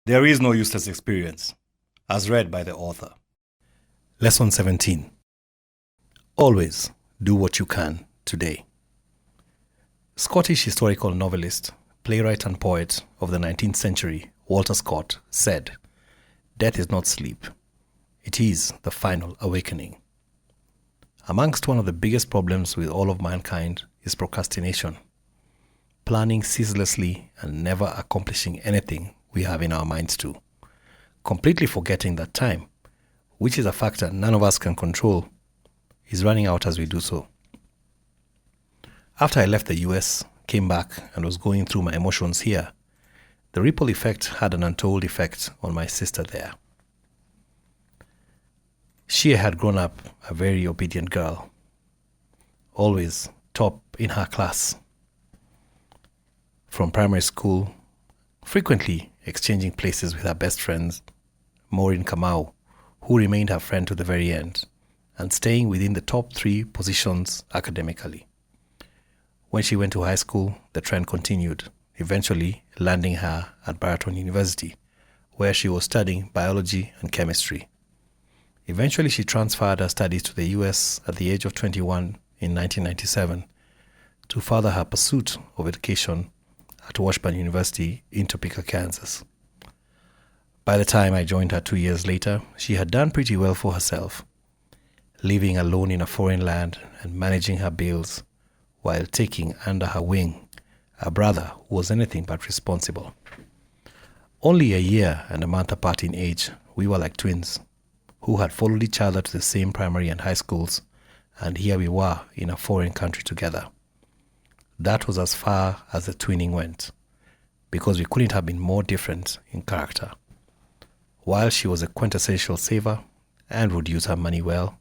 There is no useless experience, as read by the author. Lesson 17. Always do what you can today. Scottish historical novelist, playwright and poet of the 19th century, Walter Scott, said, "Death is not sleep. It is the final awakening." Amongst one of the biggest problems with all of mankind is procrastination. Planning ceaselessly and never accomplishing anything we have in our minds to. Completely forgetting that time, which is a factor none of us can control, is running out as we do so. After I left the US, came back and was going through my emotions here, the ripple effect had an untold effect on my sister there. She had grown up a very obedient girl, always top in her class. From primary school, frequently exchanging places with her best friends, Maureen Kamau, who remained her friend to the very end, and staying within the top 3 positions academically. When she went to high school, the trend continued, eventually landing her at Baraton University, where she was studying biology and chemistry. Eventually, she transferred her studies to the US at the age of 21 in 1997 to further her pursuit of education at Washburn University in Topeka, Kansas. By the time I joined her 2 years later, she had done pretty well for herself, living alone in a foreign land and managing her bills while taking under her wing a brother who was anything but responsible. Only a year and a month apart in age, we were like twins who had followed each other to the same primary and high schools, and here we were in a foreign country together. That was as far as the twinning went, because we couldn't have been more different in character. While she was a quintessential saver and would use her money well,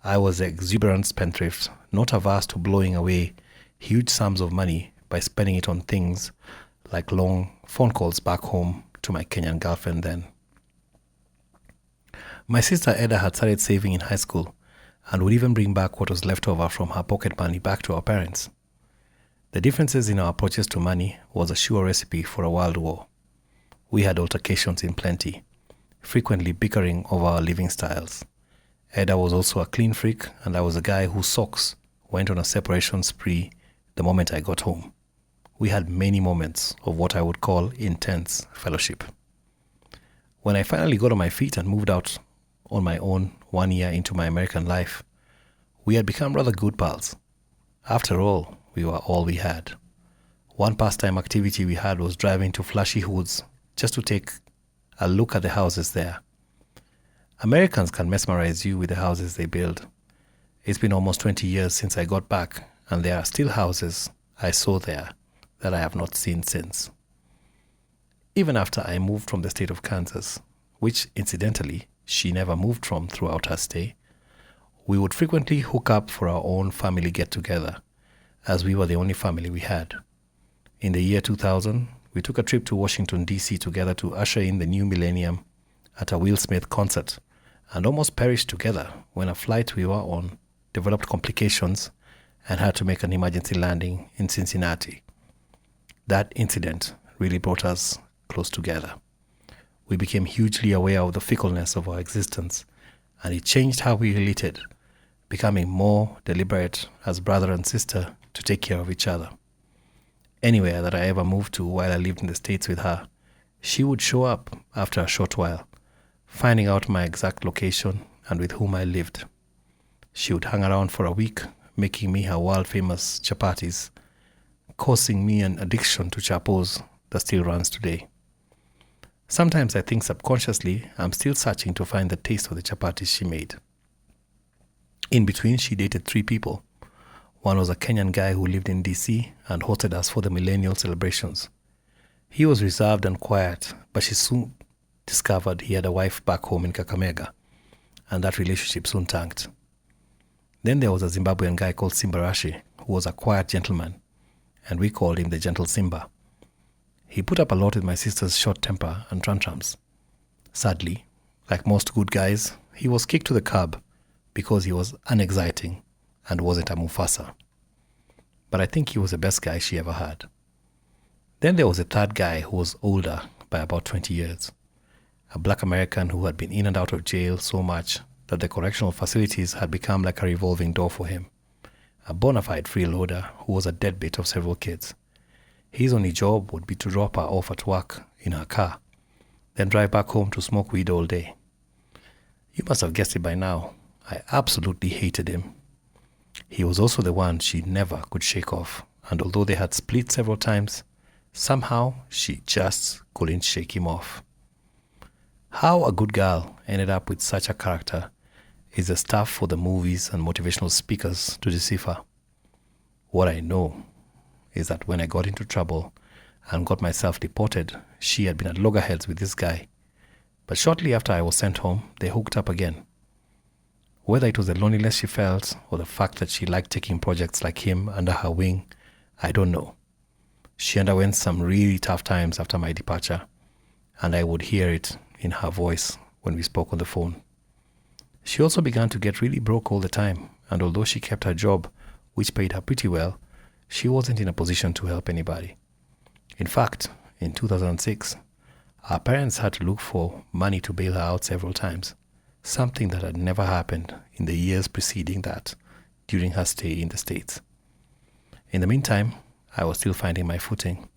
I was the exuberant spendthrift, not averse to blowing away huge sums of money by spending it on things like long phone calls back home to my Kenyan girlfriend then. My sister Eda had started saving in high school and would even bring back what was left over from her pocket money back to our parents. The differences in our approaches to money was a sure recipe for a world war. We had altercations in plenty, frequently bickering over our living styles. Eda was also a clean freak, and I was a guy whose socks went on a separation spree the moment I got home. We had many moments of what I would call intense fellowship. When I finally got on my feet and moved out on my own 1 year into my American life, we had become rather good pals. After all, we were all we had. One pastime activity we had was driving to flashy hoods just to take a look at the houses there. Americans can mesmerize you with the houses they build. It's been almost 20 years since I got back, and there are still houses I saw there that I have not seen since. Even after I moved from the state of Kansas, which incidentally she never moved from throughout her stay, we would frequently hook up for our own family get-together, as we were the only family we had. In the year 2000, we took a trip to Washington, D.C. together to usher in the new millennium at a Will Smith concert, and almost perished together when a flight we were on developed complications and had to make an emergency landing in Cincinnati. That incident really brought us close together. We became hugely aware of the fickleness of our existence, and it changed how we related, becoming more deliberate as brother and sister to take care of each other. Anywhere that I ever moved to while I lived in the States with her, she would show up after a short while, finding out my exact location and with whom I lived. She would hang around for a week, making me her world-famous chapatis, causing me an addiction to chapos that still runs today. Sometimes I think subconsciously I'm still searching to find the taste of the chapatis she made. In between, she dated 3 people. One was a Kenyan guy who lived in DC and hosted us for the millennial celebrations. He was reserved and quiet, but she soon discovered he had a wife back home in Kakamega, and that relationship soon tanked. Then there was a Zimbabwean guy called Simbarashi, who was a quiet gentleman, and we called him the Gentle Simba. He put up a lot with my sister's short temper and tantrums. Sadly, like most good guys, he was kicked to the curb because he was unexciting and wasn't a Mufasa. But I think he was the best guy she ever had. Then there was a third guy who was older by about 20 years. A black American who had been in and out of jail so much that the correctional facilities had become like a revolving door for him. A bona fide freeloader who was a deadbeat of several kids. His only job would be to drop her off at work in her car, then drive back home to smoke weed all day. You must have guessed it by now. I absolutely hated him. He was also the one she never could shake off, and although they had split several times, somehow she just couldn't shake him off. How a good girl ended up with such a character is the stuff for the movies and motivational speakers to decipher. What I know is that when I got into trouble and got myself deported, she had been at loggerheads with this guy. But shortly after I was sent home, they hooked up again. Whether it was the loneliness she felt or the fact that she liked taking projects like him under her wing, I don't know. She underwent some really tough times after my departure, and I would hear it in her voice when we spoke on the phone. She also began to get really broke all the time, and although she kept her job, which paid her pretty well, she wasn't in a position to help anybody. In fact, in 2006, our parents had to look for money to bail her out several times, something that had never happened in the years preceding that during her stay in the States. In the meantime, I was still finding my footing,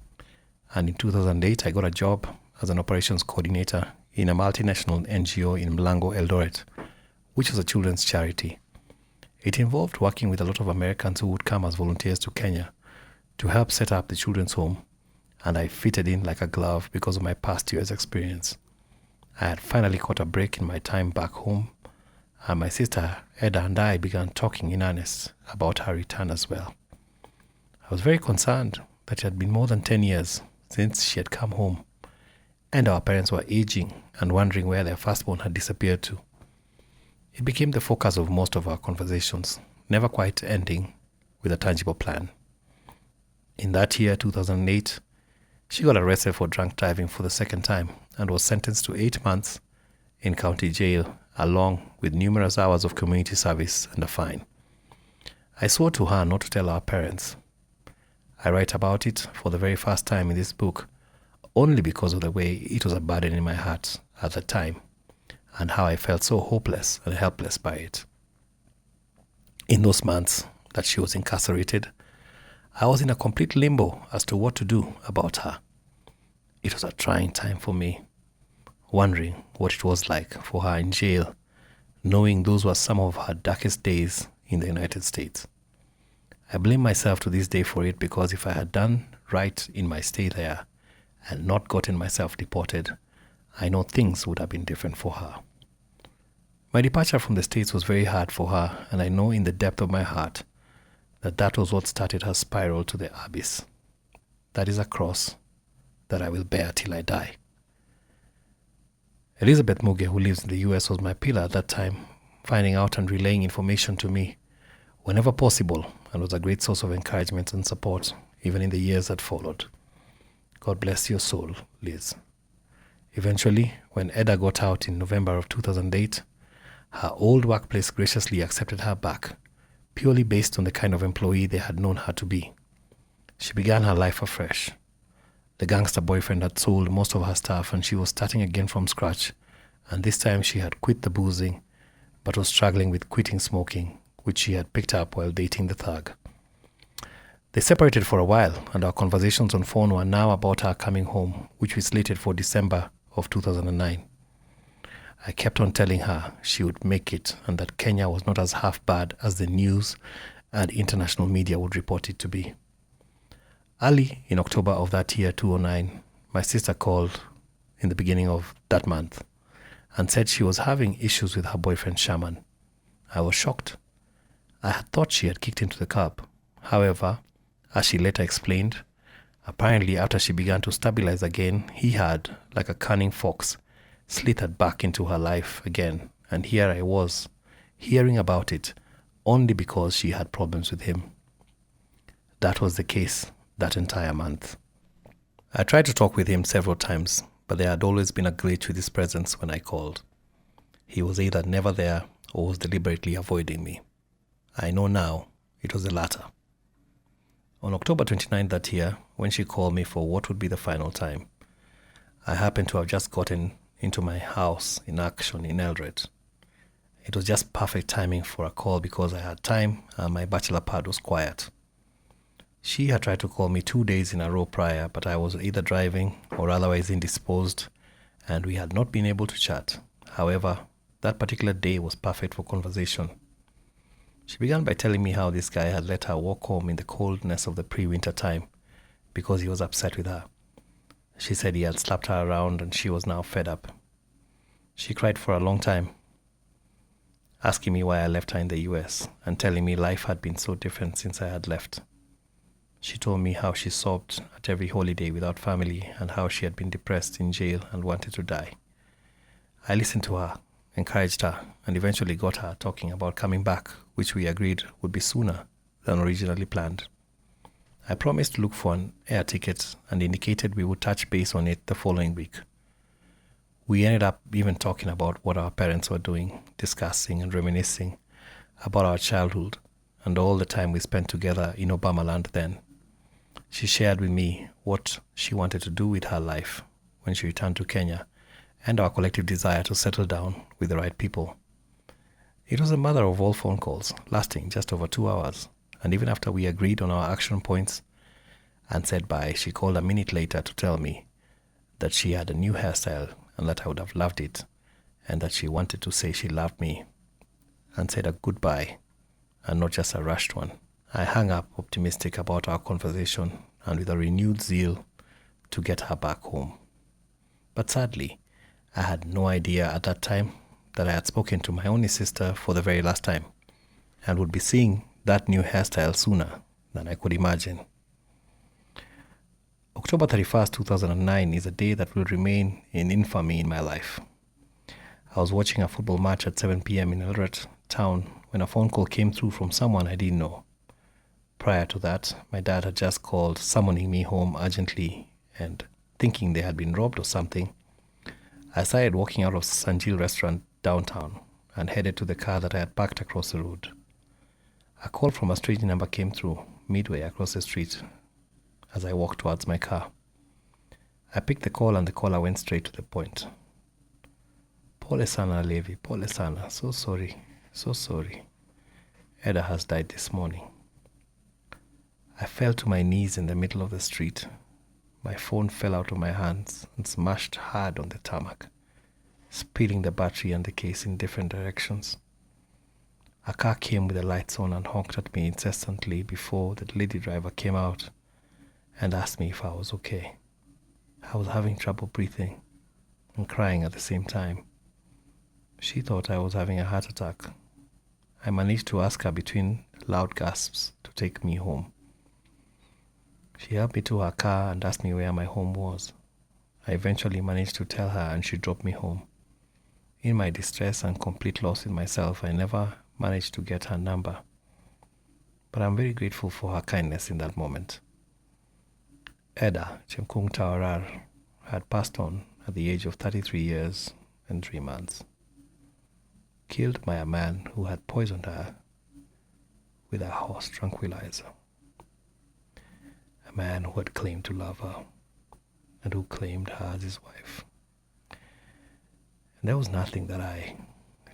and in 2008 I got a job as an operations coordinator in a multinational NGO in Mlango, Eldoret, which was a children's charity. It involved working with a lot of Americans who would come as volunteers to Kenya to help set up the children's home, and I fitted in like a glove because of my past year's experience. I had finally caught a break in my time back home, and my sister Edda and I began talking in earnest about her return as well. I was very concerned that it had been more than 10 years since she had come home, and our parents were aging and wondering where their firstborn had disappeared to. It became the focus of most of our conversations, never quite ending with a tangible plan. In that year, 2008, she got arrested for drunk driving for the second time and was sentenced to 8 months in county jail, along with numerous hours of community service and a fine. I swore to her not to tell our parents. I write about it for the very first time in this book, only because of the way it was a burden in my heart at the time, and how I felt so hopeless and helpless by it. In those months that she was incarcerated, I was in a complete limbo as to what to do about her. It was a trying time for me, wondering what it was like for her in jail, knowing those were some of her darkest days in the United States. I blame myself to this day for it because if I had done right in my stay there and not gotten myself deported, I know things would have been different for her. My departure from the States was very hard for her, and I know in the depth of my heart that was what started her spiral to the abyss. That is a cross that I will bear till I die. Elizabeth Muge, who lives in the US, was my pillar at that time, finding out and relaying information to me whenever possible, and was a great source of encouragement and support, even in the years that followed. God bless your soul, Liz. Eventually, when Edda got out in November of 2008, her old workplace graciously accepted her back, purely based on the kind of employee they had known her to be. She began her life afresh. The gangster boyfriend had sold most of her stuff and she was starting again from scratch, and this time she had quit the boozing, but was struggling with quitting smoking, which she had picked up while dating the thug. They separated for a while, and our conversations on phone were now about her coming home, which we slated for December of 2009. I kept on telling her she would make it and that Kenya was not as half bad as the news and international media would report it to be. Early in October of that year, 2009, my sister called in the beginning of that month and said she was having issues with her boyfriend Shaman. I was shocked. I had thought she had kicked him to the curb. However, as she later explained, apparently after she began to stabilize again, he had, like a cunning fox, slithered back into her life again, and here I was, hearing about it only because she had problems with him. That was the case that entire month. I tried to talk with him several times, but there had always been a glitch with his presence when I called. He was either never there or was deliberately avoiding me. I know now it was the latter. On October 29th that year, when she called me for what would be the final time, I happened to have just gotten into my house in Action in Eldred. It was just perfect timing for a call because I had time and my bachelor pad was quiet. She had tried to call me 2 days in a row prior, but I was either driving or otherwise indisposed, and we had not been able to chat. However, that particular day was perfect for conversation. She began by telling me how this guy had let her walk home in the coldness of the pre-winter time because he was upset with her. She said he had slapped her around and she was now fed up. She cried for a long time, asking me why I left her in the US and telling me life had been so different since I had left. She told me how she sobbed at every holiday without family and how she had been depressed in jail and wanted to die. I listened to her, encouraged her, and eventually got her talking about coming back, which we agreed would be sooner than originally planned. I promised to look for an air ticket and indicated we would touch base on it the following week. We ended up even talking about what our parents were doing, discussing and reminiscing about our childhood and all the time we spent together in Obamaland then. She shared with me what she wanted to do with her life when she returned to Kenya and our collective desire to settle down with the right people. It was the mother of all phone calls, lasting just over 2 hours, and even after we agreed on our action points and said bye, she called a minute later to tell me that she had a new hairstyle and that I would have loved it, and that she wanted to say she loved me, and said a goodbye, and not just a rushed one. I hung up optimistic about our conversation and with a renewed zeal to get her back home. But sadly, I had no idea at that time that I had spoken to my only sister for the very last time and would be seeing that new hairstyle sooner than I could imagine. October 31st, 2009 is a day that will remain in infamy in my life. I was watching a football match at 7 p.m. in Eldoret town when a phone call came through from someone I didn't know. Prior to that, my dad had just called summoning me home urgently, and thinking they had been robbed or something, I started walking out of Sanjil restaurant downtown and headed to the car that I had parked across the road. A call from a strange number came through midway across the street as I walked towards my car. I picked the call and the caller went straight to the point. Pole sana Levi, pole sana, so sorry, so sorry. Eda has died this morning. I fell to my knees in the middle of the street. My phone fell out of my hands and smashed hard on the tarmac, spilling the battery and the case in different directions. A car came with the lights on and honked at me incessantly before the lady driver came out and asked me if I was okay. I was having trouble breathing and crying at the same time. She thought I was having a heart attack. I managed to ask her between loud gasps to take me home. She helped me to her car and asked me where my home was. I eventually managed to tell her and she dropped me home. In my distress and complete loss in myself, I never managed to get her number. But I'm very grateful for her kindness in that moment. Eda Chemkung Tawarar had passed on at the age of 33 years and 3 months, killed by a man who had poisoned her with a horse tranquilizer. A man who had claimed to love her and who claimed her as his wife. And there was nothing that I,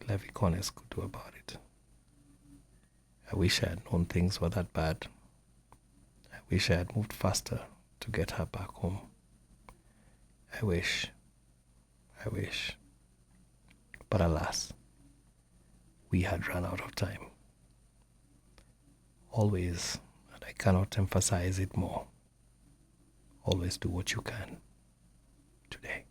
Levi Connes, could do about it. I wish I had known things were that bad. I wish I had moved faster to get her back home. I wish. But alas, we had run out of time. Always, and I cannot emphasize it more, always do what you can today.